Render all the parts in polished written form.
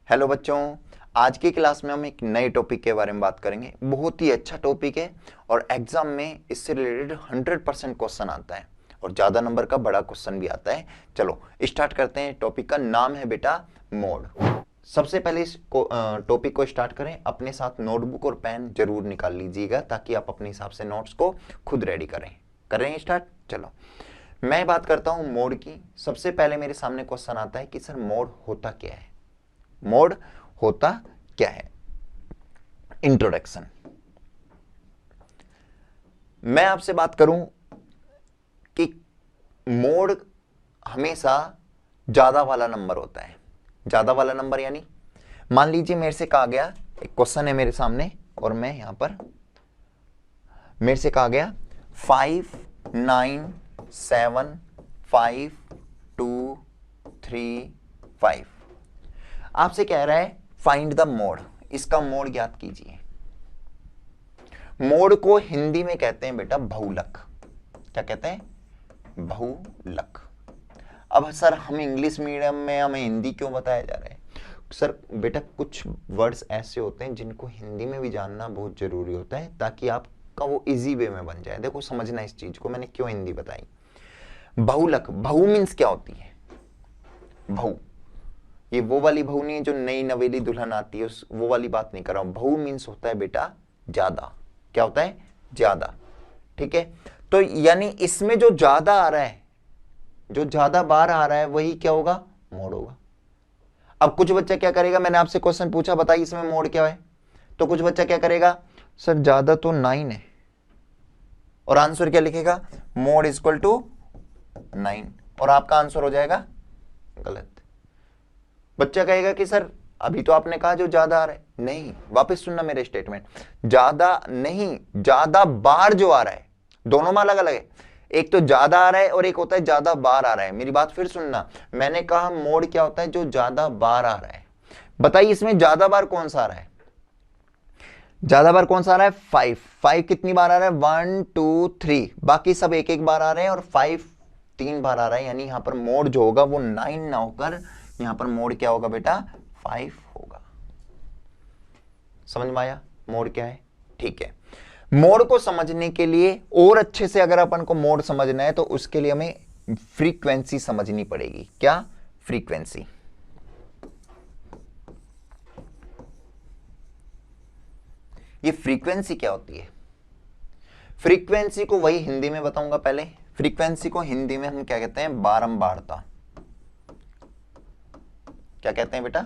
Hello बच्चों, आज की क्लास में हम एक नए टॉपिक के बारे में बात करेंगे। बहुत ही अच्छा टॉपिक है और एग्जाम में इससे रिलेटेड 100% क्वेश्चन आता है और ज़्यादा नंबर का बड़ा क्वेश्चन भी आता है। चलो स्टार्ट करते हैं। टॉपिक का नाम है बेटा मोड। सबसे पहले इस टॉपिक को स्टार्ट करें, अपने साथ नोटबुक और पेन जरूर निकाल लीजिएगा ताकि आप अपने हिसाब से नोट्स को खुद रेडी करें स्टार्ट। चलो मैं बात करता हूं मोड की। सबसे पहले मेरे सामने क्वेश्चन आता है कि सर मोड होता क्या है। मोड होता क्या है। इंट्रोडक्शन। मैं आपसे बात करूं कि मोड हमेशा ज्यादा वाला नंबर होता है। ज्यादा वाला नंबर यानी मान लीजिए मेरे से कहा गया, एक क्वेश्चन है मेरे सामने और मैं यहां पर मेरे से कहा गया 5 9 7 5 2 3 5। आपसे कह रहा है फाइंड द मोड, इसका मोड ज्ञात कीजिए। मोड को हिंदी में कहते हैं बेटा बहुलक। क्या कहते हैं? बहुलक। अब सर हम इंग्लिश मीडियम में, हमें हिंदी क्यों बताया जा रहा है? सर बेटा कुछ वर्ड्स ऐसे होते हैं जिनको हिंदी में भी जानना बहुत जरूरी होता है ताकि आपका वो इजी वे में बन जाए। देखो समझना इस चीज को, मैंने क्यों हिंदी बताई। बहुलक, बहु मीन्स क्या होती है? बहु, ये वो वाली बहू नहीं है जो नई नवेली दुल्हन आती है, उस वो वाली बात नहीं कर रहा हूं। बहू मीन्स होता है बेटा ज्यादा। क्या होता है? ज्यादा। ठीक है, तो यानी इसमें जो ज्यादा आ रहा है, जो ज्यादा बार आ रहा है वही क्या होगा? मोड होगा। अब कुछ बच्चा क्या करेगा, मैंने आपसे क्वेश्चन पूछा बताइए इसमें मोड क्या है, तो कुछ बच्चा क्या करेगा, सर ज्यादा तो 9 है, और आंसर क्या लिखेगा? मोड इक्वल टू 9, और आपका आंसर हो जाएगा गलत। बच्चा कहेगा कि सर अभी तो आपने कहा जो ज्यादा आ रहा है। नहीं, वापस सुनना मेरे स्टेटमेंट। ज्यादा नहीं, ज्यादा बार जो आ रहा है, दोनों में अलग अलग है। एक तो ज्यादा आ रहा है और एक होता है ज्यादा बार आ रहा है। मेरी बात फिर सुनना, मैंने कहा मोड क्या होता है? जो ज्यादा बार आ रहा है। बताइए इसमें ज्यादा बार कौन सा आ रहा है? ज्यादा बार कौन सा आ रहा है? 5 कितनी बार आ रहा है? 1 2 3, बाकी सब एक एक बार आ रहे हैं और 5 3 बार आ रहा है। यानी यहां पर मोड जो होगा वो 9 ना होकर यहां पर मोड क्या होगा बेटा? 5 होगा। समझ में आया मोड क्या है? ठीक है, मोड को समझने के लिए और अच्छे से अगर अपन को मोड समझना है तो उसके लिए हमें फ्रीक्वेंसी समझनी पड़ेगी। क्या? फ्रीक्वेंसी। ये फ्रीक्वेंसी क्या होती है? फ्रीक्वेंसी को वही हिंदी में बताऊंगा पहले। फ्रीक्वेंसी को हिंदी में हम क्या कहते हैं? बारंबारता। क्या कहते हैं बेटा?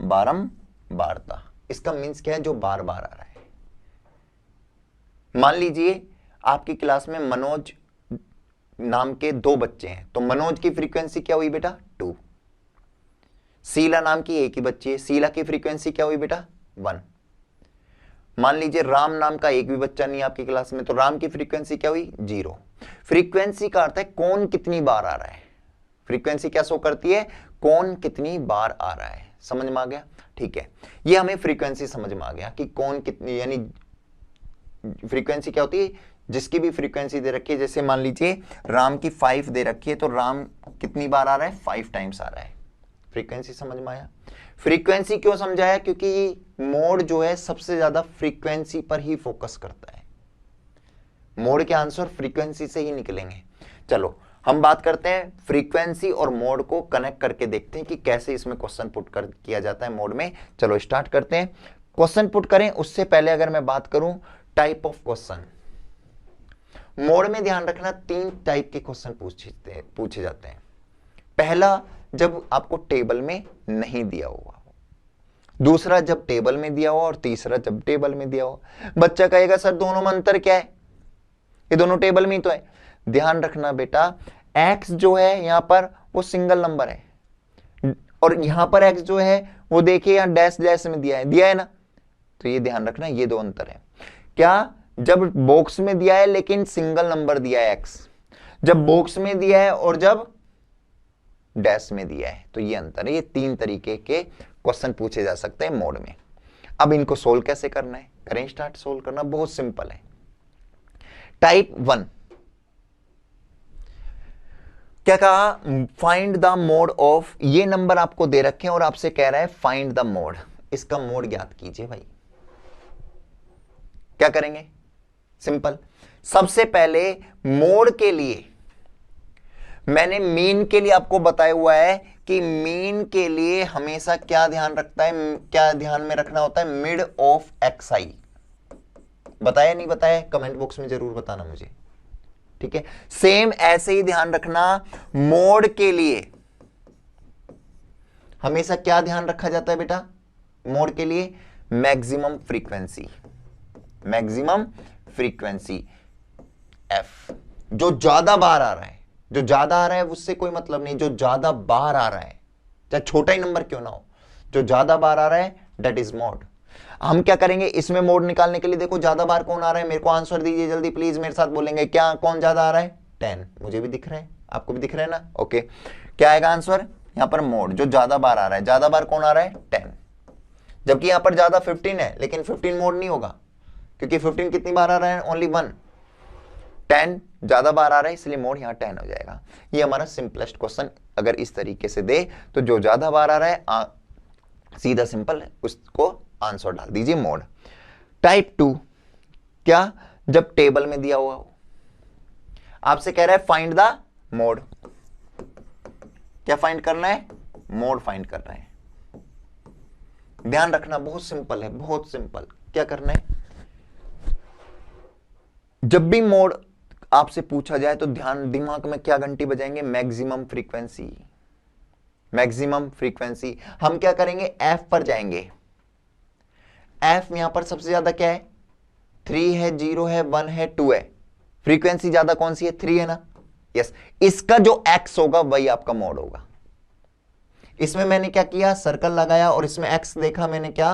बारंबारता। इसका मीन्स क्या है? जो बार बार आ रहा है। मान लीजिए आपकी क्लास में मनोज नाम के 2 बच्चे हैं, तो मनोज की फ्रीक्वेंसी क्या हुई बेटा? 2। शीला नाम की एक ही बच्ची है, शीला की फ्रीक्वेंसी क्या हुई बेटा? 1। मान लीजिए राम नाम का एक भी बच्चा नहीं है आपकी क्लास में, तो राम की फ्रीक्वेंसी क्या हुई? 0। फ्रीक्वेंसी का अर्थ है कौन कितनी बार आ रहा है। फ्रीक्वेंसी क्या शो करती है? कौन कितनी बार आ रहा है। समझ में आ गया? ठीक है, ये हमें फ्रीक्वेंसी समझ में आ गया कि कौन कितनी, यानी फ्रीक्वेंसी क्या होती है? जिसकी भी फ्रीक्वेंसी दे रखी है, जैसे मान लीजिए राम की 5 दे रखी है, तो राम कितनी बार आ रहा है? 5 टाइम्स आ रहा है। फ्रीक्वेंसी समझ में आया? फ्रीक्वेंसी क्यों समझाया? क्योंकि मोड जो है सबसे ज्यादा फ्रीक्वेंसी पर ही फोकस करता है। मोड के आंसर फ्रीक्वेंसी से ही निकलेंगे। चलो हम बात करते हैं फ्रीक्वेंसी और मोड को कनेक्ट करके देखते हैं कि कैसे इसमें क्वेश्चन पुट कर किया जाता है मोड में। चलो स्टार्ट करते हैं। क्वेश्चन पुट करें उससे पहले अगर मैं बात करूं टाइप ऑफ क्वेश्चन, मोड में ध्यान रखना 3 टाइप के क्वेश्चन पूछे जाते हैं। पहला, जब आपको टेबल में नहीं दिया हुआ, दूसरा जब टेबल में दिया हुआ, और तीसरा जब टेबल में दिया हुआ। बच्चा कहेगा सर दोनों में अंतर क्या है? ये दोनों टेबल में ही तो है। ध्यान रखना बेटा, x जो है यहां पर वो सिंगल नंबर है, और यहां पर x जो है वो देखिए यहां डैश डैश में दिया है ना, तो ये ध्यान रखना ये 2 अंतर है। क्या? जब बॉक्स में दिया है लेकिन सिंगल नंबर दिया है x, जब बॉक्स में दिया है और जब डैश में दिया है, तो ये अंतर है। ये 3 तरीके के क्वेश्चन पूछे जा सकते हैं मोड में। अब इनको सोल्व कैसे करना है? करें स्टार्ट। सोल्व करना बहुत सिंपल है। टाइप 1, क्या कहा, फाइंड द मोड ऑफ, ये नंबर आपको दे रखे हैं और आपसे कह रहा है फाइंड द मोड, इसका मोड ज्ञात कीजिए भाई। क्या करेंगे, सिंपल, सबसे पहले मोड के लिए मैंने मीन के लिए आपको बताया हुआ है कि मीन के लिए हमेशा क्या ध्यान रखता है, क्या ध्यान में रखना होता है, मिड ऑफ एक्स आई। बताया नहीं बताया, कमेंट बॉक्स में जरूर बताना मुझे, ठीक है। सेम ऐसे ही ध्यान रखना, मोड के लिए हमेशा क्या ध्यान रखा जाता है बेटा, मोड के लिए maximum frequency, maximum frequency F, जो ज्यादा बार आ रहा है, जो ज्यादा आ रहा है उससे कोई मतलब नहीं, जो ज्यादा बार आ रहा है चाहे छोटा ही नंबर क्यों ना हो, जो ज्यादा बार आ रहा है दैट इज मोड। हम क्या करेंगे इसमें मोड निकालने के लिए, देखो ज्यादा बार कौन आ रहा है, मेरे को आंसर दीजिए जल्दी प्लीज, मेरे साथ बोलेंगे क्या, कौन ज्यादा आ रहा है, 10, मुझे भी दिख रहा है आपको भी दिख रहा है ना, ओके। क्या आएगा आंसर यहां पर, मोड, जो ज्यादा बार आ रहा है, ज्यादा बार कौन आ रहा है 10, जबकि यहां पर ज्यादा 15 है, लेकिन 15 मोड नहीं होगा क्योंकि 15 कितनी बार आ रहा है, ओनली 1, 10 ज्यादा बार आ रहा है इसलिए मोड यहां 10 हो जाएगा। ये हमारा सिंपलेस्ट क्वेश्चन अगर इस तरीके से दे तो जो ज्यादा बार आ रहा है सीधा सिंपल उसको आंसर डाल दीजिए मोड। टाइप 2, क्या, जब टेबल में दिया हुआ हो, आपसे कह रहा है फाइंड द मोड, क्या फाइंड करना है, मोड फाइंड करना है। ध्यान रखना बहुत सिंपल है, बहुत सिंपल, क्या करना है, जब भी मोड आपसे पूछा जाए तो ध्यान, दिमाग में क्या घंटी बजाएंगे, मैक्सिमम फ्रीक्वेंसी, मैक्सिमम फ्रीक्वेंसी। हम क्या करेंगे, एफ पर जाएंगे, एफ यहां पर सबसे ज्यादा क्या है, 3 है, 0 है, 1 है, 2 है, फ्रीक्वेंसी ज्यादा कौन सी है, 3 है ना, यस। इसका जो एक्स होगा वही आपका मोड होगा। इसमें मैंने क्या किया, सर्कल लगाया और इसमें एक्स देखा मैंने क्या,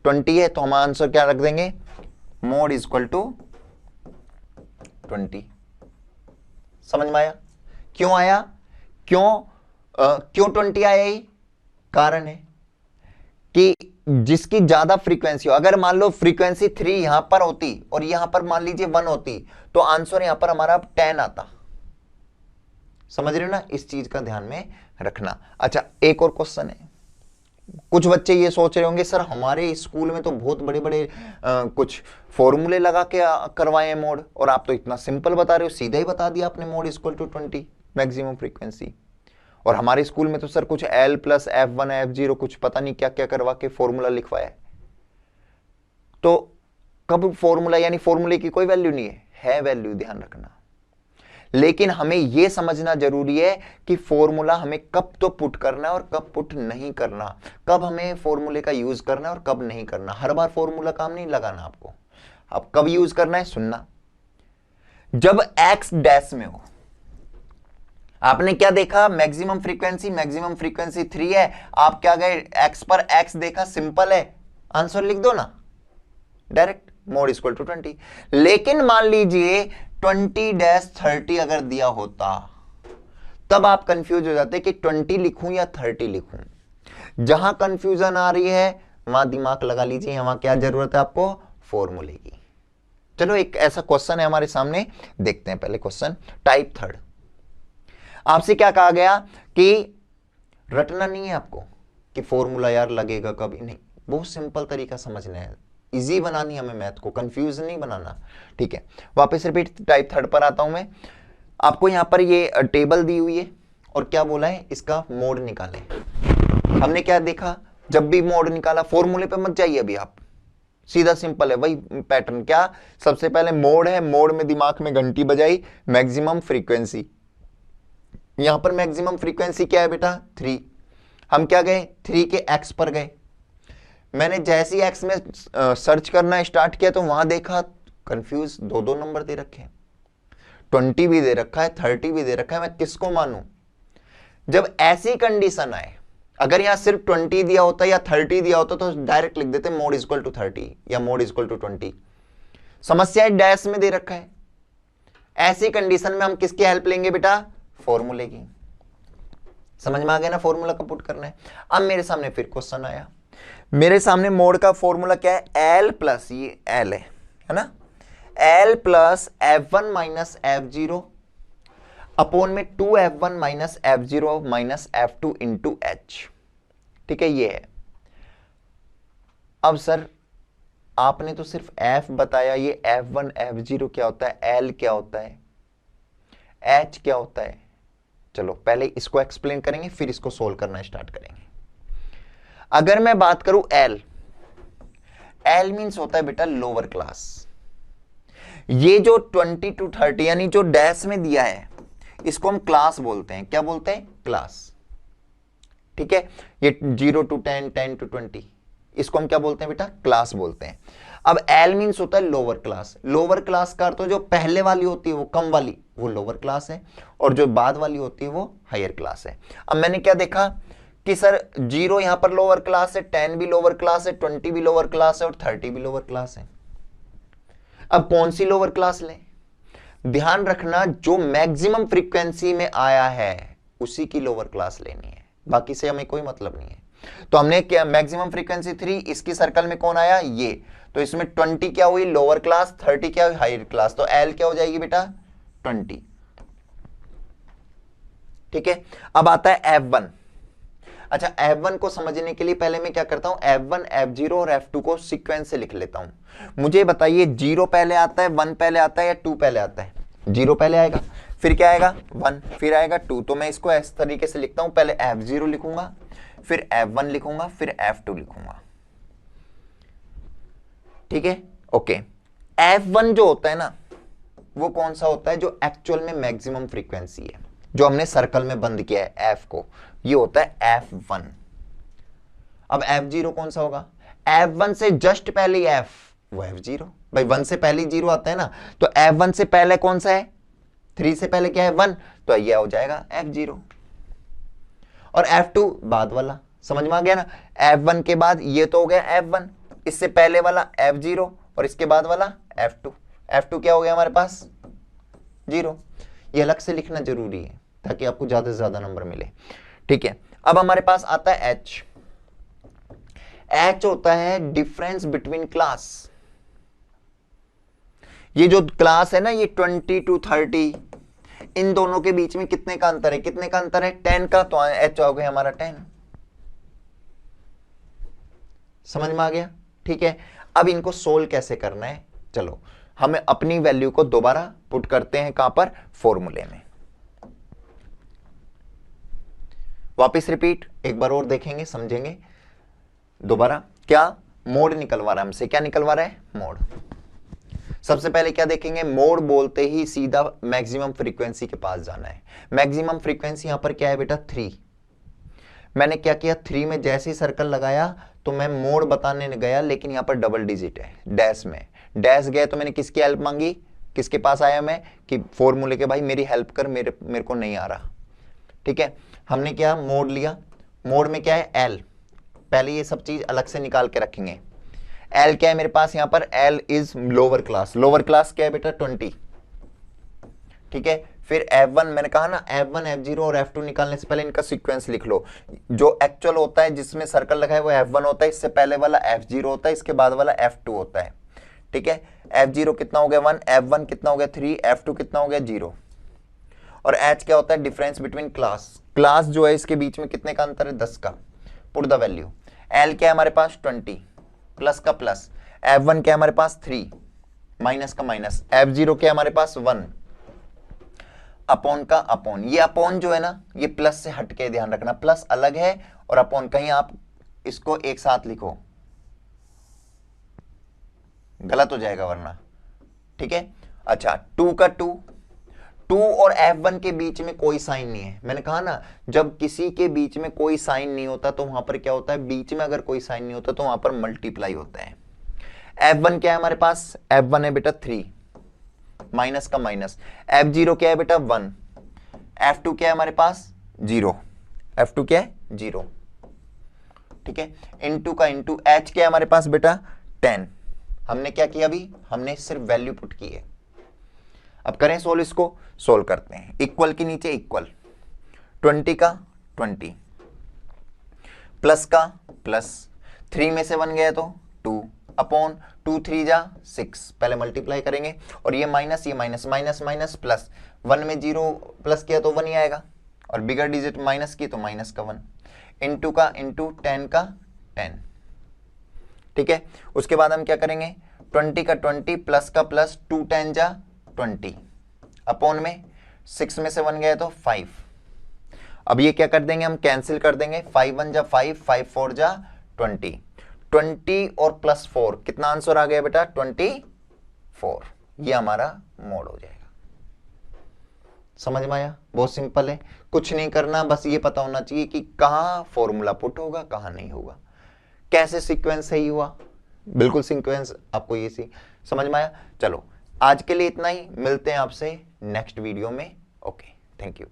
20 है, तो हम आंसर क्या रख देंगे, मोड इज इक्वल टू 20। समझ में आया, क्यों आया, क्यों 20 आया, ही कारण है कि जिसकी ज्यादा फ्रीक्वेंसी हो, अगर मान लो फ्रीक्वेंसी 3 यहां पर होती और यहां पर मान लीजिए 1 होती तो आंसर यहां पर हमारा 10 आता। समझ रहे हो ना, इस चीज का ध्यान में रखना। अच्छा एक और क्वेश्चन है, कुछ बच्चे ये सोच रहे होंगे सर हमारे स्कूल में तो बहुत बड़े बड़े कुछ फॉर्मूले लगा के करवाए मोड, और आप तो इतना सिंपल बता रहे हो, सीधा ही बता दिया आपने mode equal to 20 maximum frequency, और हमारे स्कूल में तो सर कुछ L प्लस F1 F0 कुछ पता नहीं क्या क्या करवा के फॉर्मूला लिखवाया है। तो कब फॉर्मूला, यानी फॉर्मूले की कोई वैल्यू नहीं है वैल्यू, ध्यान रखना। लेकिन हमें यह समझना जरूरी है कि फॉर्मूला हमें कब तो पुट करना है और कब पुट नहीं करना, कब हमें फॉर्मूले का यूज करना है और कब नहीं करना। हर बार फॉर्मूला काम नहीं लगाना आपको, अब कब यूज करना है सुनना, जब एक्स डैश में हो। आपने क्या देखा, मैक्सिमम फ्रीक्वेंसी 3 है, आप क्या गए एक्स पर, एक्स देखा, सिंपल है, आंसर लिख दो ना डायरेक्ट, मोड इक्वल टू 20। लेकिन मान लीजिए 20-30 अगर दिया होता तब आप कंफ्यूज हो जाते कि 20 लिखूं या 30 लिखूं। जहां कंफ्यूजन आ रही है वहां दिमाग लगा लीजिए, वहां क्या जरूरत है आपको, फॉर्मूले की। चलो एक ऐसा क्वेश्चन है हमारे सामने, देखते हैं पहले क्वेश्चन। टाइप 3, आपसे क्या कहा गया कि रटना नहीं है आपको कि फॉर्मूला यार लगेगा कभी नहीं, बहुत सिंपल तरीका समझना है, इजी बनानी हमें मैथ को, कंफ्यूज नहीं बनाना, ठीक है। वापस रिपीट टाइप 3 पर आता हूं मैं। आपको यहां पर ये टेबल दी हुई है और क्या बोला है, इसका मोड निकालें। हमने क्या देखा, जब भी मोड निकाला, फॉर्मूले पे मत जाइए अभी आप, सीधा सिंपल है वही पैटर्न। क्या, सबसे पहले मोड है, मोड में दिमाग में घंटी बजाई, मैक्सिमम फ्रीक्वेंसी, यहां पर मैक्सिमम फ्रीक्वेंसी क्या है बेटा 3। हम क्या गए, 3 के एक्स पर गए। मैंने जैसे ही एक्स में सर्च करना स्टार्ट किया तो वहां देखा कंफ्यूज, दो नंबर दे रखे हैं, 20 भी दे रखा है, 30 भी दे रखा है, मैं किसको मानूं। जब ऐसी कंडीशन आए, अगर यहां सिर्फ 20 दिया होता या 30 दिया होता तो डायरेक्ट लिख देते मोड इक्वल टू 30 या मोड इक्वल टू 20। समस्या डैश में दे रखा है, ऐसी कंडीशन में हम किसकी हेल्प लेंगे बेटा, फॉर्मूले की। समझ में आ गया ना, फॉर्मूला का पुट करना है। अब मेरे सामने फिर क्वेश्चन आया, मेरे सामने मोड का फॉर्मूला क्या है, L प्लस, ये L है ना, L plus F1 minus F0 upon में 2f1 minus f0 minus f2 into h। ठीक है, ये है। अब सर आपने तो सिर्फ f बताया, ये f1 f0 क्या होता है, l क्या होता है, h क्या होता है? चलो पहले इसको एक्सप्लेन करेंगे, फिर इसको सोल्व करना स्टार्ट करेंगे। अगर मैं बात करूं l मीन्स होता है बेटा लोअर क्लास। ये जो 20 to 30 यानी जो डैश में दिया है इसको हम क्लास बोलते हैं। क्या बोलते हैं? क्लास। ठीक है, ये 0 to 10, 10 to 20, इसको हम क्या बोलते हैं बेटा? क्लास बोलते हैं। अब L मीन्स होता है लोअर क्लास। लोअर क्लास का अर्थ तो जो पहले वाली होती है वो कम वाली, वो लोअर क्लास है, और जो बाद वाली होती है वो हायर क्लास है। अब मैंने क्या देखा कि सर 0 यहां पर लोअर क्लास है, 10 भी लोअर क्लास है, 20 भी लोअर क्लास है, और 30 भी लोअर क्लास है। अब कौन सी लोअर क्लास लें? ध्यान रखना, जो मैक्सिमम फ्रीक्वेंसी में आया है उसी की लोअर क्लास लेनी है, बाकी से हमें कोई मतलब नहीं है। तो हमने क्या, मैक्सिमम फ्रीक्वेंसी 3, इसकी सर्कल में कौन आया? ये। तो इसमें 20 क्या हुई? लोअर क्लास, 30 क्या हुई? Higher class. तो L क्या हो जाएगी बेटा? 20। ठीक है, अब आता है F1। अच्छा, F1 को समझने के लिए पहले मैं क्या करता हूं, F1, F0 और F2 को सीक्वेंस से लिख लेता हूं। मुझे बताइए 0 पहले आता है, 1 पहले आता है या 2 पहले आता है? 0 पहले आएगा, फिर क्या आएगा? 1, फिर आएगा 2। तो मैं इसको इस तरीके से लिखता हूं, पहले F0 लिखूंगा, फिर F1 लिखूंगा, फिर F2 लिखूंगा। ठीक है, ओके। F1 जो होता है ना, वो कौन सा होता है? जो एक्चुअल में मैक्सिमम फ्रीक्वेंसी है, जो हमने सर्कल में बंद किया है F को, ये होता है F1। अब F0 कौन सा होगा? F1 से जस्ट पहले F, वो F0। भाई 1 से पहले 0 आता है ना, तो F1 से पहले कौन सा है? 3 से पहले क्या है? 1। तो ये हो जाएगा F0। और F2 बाद वाला, समझ में आ गया ना? F1 के बाद ये तो हो गया F1, इससे पहले वाला F0 और इसके बाद वाला F2। F2 क्या हो गया हमारे पास? 0। ये अलग से लिखना जरूरी है ताकि आपको ज्यादा से ज्यादा नंबर मिले। ठीक है, अब हमारे पास आता है H। H होता है डिफरेंस बिटवीन क्लास। ये जो क्लास है ना, ये 20 to 30, इन दोनों के बीच में कितने का अंतर है? कितने का अंतर है? 10 का। तो H हो गया हमारा 10। समझ में आ गया? ठीक है, अब इनको सोल्व कैसे करना है, चलो हमें अपनी वैल्यू को दोबारा पुट करते हैं। कहां पर? फॉर्मूले में। वापस रिपीट एक बार और देखेंगे, समझेंगे दोबारा। क्या मोड निकलवा रहा है हमसे? क्या निकलवा रहा है? मोड। सबसे पहले क्या देखेंगे? मोड बोलते ही सीधा मैक्सिमम फ्रीक्वेंसी के पास जाना है। मैक्सिमम फ्रीक्वेंसी यहां पर क्या है बेटा? 3। मैंने क्या किया, 3 में जैसे ही सर्कल लगाया तो मैं मोड बताने गया, लेकिन यहां पर डबल डिजिट है, डैश में। डैश गया तो मैंने किसकी हेल्प मांगी? किसके पास आया मैं कि फॉर्मूले के भाई मेरी हेल्प कर, मेरे को नहीं आ रहा। ठीक है, हमने क्या मोड लिया। मोड में क्या है? L। पहले ये सब चीज अलग से निकाल के रखेंगे। L क्या है मेरे पास यहां पर? L is lower class. Lower class क्या है बेटा? 20। ठीक है, फिर F1 मैंने कहा ना, F1, F0 और F2 निकालने से पहले इनका सीक्वेंस लिख लो। जो एक्चुअल होता है जिसमें सर्कल लगा है वो F1 होता है, इससे पहले वाला F0 होता है, इसके बाद वाला F2 होता है। ठीक है, F0 कितना हो गया? 1, F1 कितना हो गया? 3, F2 कितना हो गया? 0। और H क्या होता है? Difference between class. क्लास जो है इसके बीच में कितने का अंतर है? 10 का। Put the value. L क्या है हमारे पास? 20, प्लस का प्लस। F1 क्या है हमारे पास? 3, माइनस का माइनस। F0 क्या है हमारे पास? 1, अपॉन का अपॉन। ये अपॉन जो है ना, ये प्लस से हटके ध्यान रखना, प्लस अलग है और अपॉन कहीं आप इसको एक साथ लिखो, गलत हो जाएगा वरना। ठीक है, अच्छा 2 का 2 और F1 के बीच में कोई साइन नहीं है। मैंने कहा ना, जब किसी के बीच में कोई साइन नहीं होता तो वहां पर क्या होता है? बीच में अगर कोई साइन नहीं होता तो वहां पर मल्टीप्लाई होता है। F1 क्या है हमारे पास? F1 है बेटा 3, माइनस का माइनस। F0 क्या है बेटा? 1। F2 क्या है हमारे पास? 0। F2 क्या है? 0। ठीक है, इनटू का इनटू। H क्या है हमारे पास बेटा? 10। हमने क्या किया अभी? हमने सिर्फ वैल्यू पुट की है। अब करें सोल्व, इसको सोल्व करते हैं। इक्वल के नीचे इक्वल, 20 का 20, प्लस का प्लस, 3 में से 1 गया तो 2, अपॉन 2 3 जा 6, पहले मल्टीप्लाई करेंगे और ये माइनस माइनस माइनस प्लस, 1 में 0 प्लस किया तो 1 ही आएगा और बिगर डिजिट माइनस की तो माइनस का 1, इंटू का इंटू 10 का 10। ठीक है, उसके बाद हम क्या करेंगे 20 का 20 प्लस का प्लस, 2 10 जा 20 अपॉन में 6 में से 1 गया तो 5। अब ये क्या कर देंगे हम कैंसिल कर देंगे, 5 1 जा 5, 5 4 जा 20, 20 और प्लस 4 कितना आंसर आ गया बेटा 24। ये हमारा मोड हो जाएगा। समझ में आया? बहुत सिंपल है, कुछ नहीं करना, बस ये पता होना चाहिए कि कहां फॉर्मूला पुट होगा कहां नहीं होगा, कैसे सीक्वेंस सही हुआ, बिल्कुल सीक्वेंस आपको ये समझ में आया। चलो आज के लिए इतना ही, मिलते हैं आपसे नेक्स्ट वीडियो में। Okay, thank you.